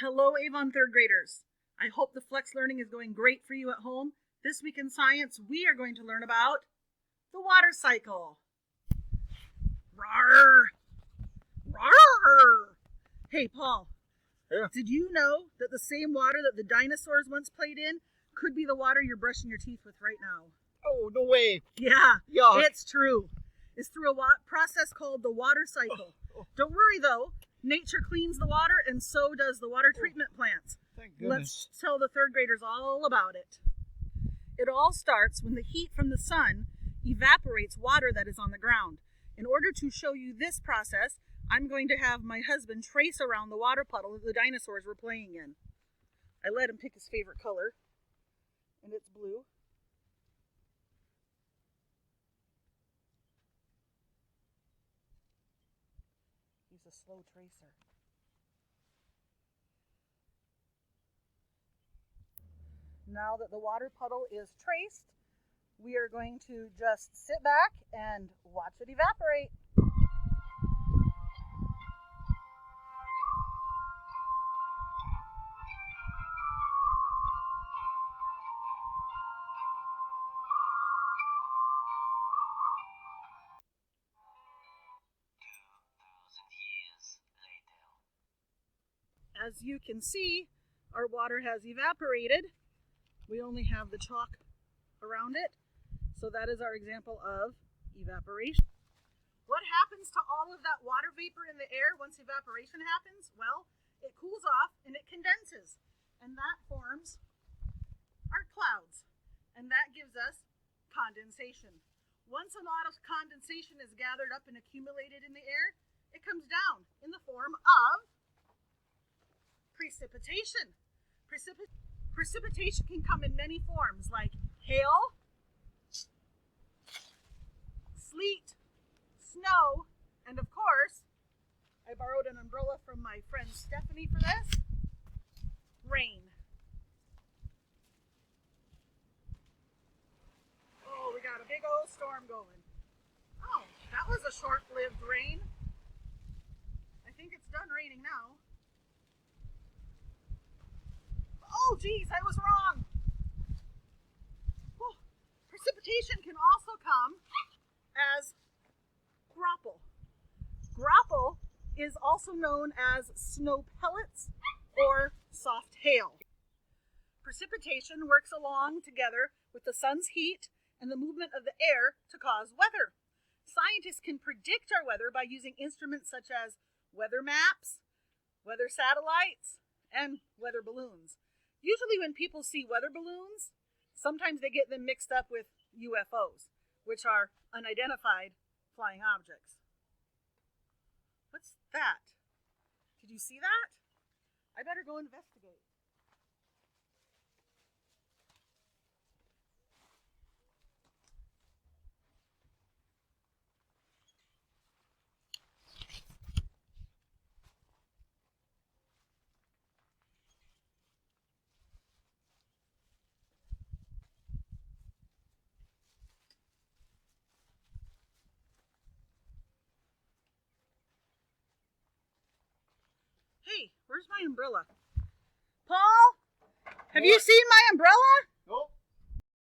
Hello, Avon third graders. I hope the flex learning is going great for you at home. This week in science, we are going to learn about the water cycle. Rawr! Rawr! Hey, Paul. Yeah. Did you know that the same water that the dinosaurs once played in could be the water you're brushing your teeth with right now? Oh, no way. Yeah, Yuck. it's true. It's through a process called the water cycle. Don't worry, though. Nature cleans the water, and so does the water treatment plants. Thank goodness. Let's tell the third graders all about it. It all starts when the heat from the sun evaporates water that is on the ground. In order to show you this process, I'm going to have my husband trace around the water puddle that the dinosaurs were playing in. I let him pick his favorite color, and it's blue. He's a slow tracer. Now that the water puddle is traced, we are going to just sit back and watch it evaporate. As you can see, our water has evaporated. We only have the chalk around it. So that is our example of evaporation. What happens to all of that water vapor in the air once evaporation happens? Well, it cools off and it condenses. And that forms our clouds. And that gives us condensation. Once a lot of condensation is gathered up and accumulated in the air, it comes down in the form of precipitation. Precipitation can come in many forms, like hail, sleet, snow, and of course, I borrowed an umbrella from my friend Stephanie for this, rain. Oh, we got a big old storm going. Oh, that was a short-lived rain. I think it's done raining now. Oh, geez, I was wrong. Whew. Precipitation can also come as graupel. Graupel is also known as snow pellets or soft hail. Precipitation works along together with the sun's heat and the movement of the air to cause weather. Scientists can predict our weather by using instruments such as weather maps, weather satellites, and weather balloons. Usually when people see weather balloons, sometimes they get them mixed up with UFOs, which are unidentified flying objects. What's that? Did you see that? I better go investigate. Hey, where's my umbrella? Paul, have you seen my umbrella?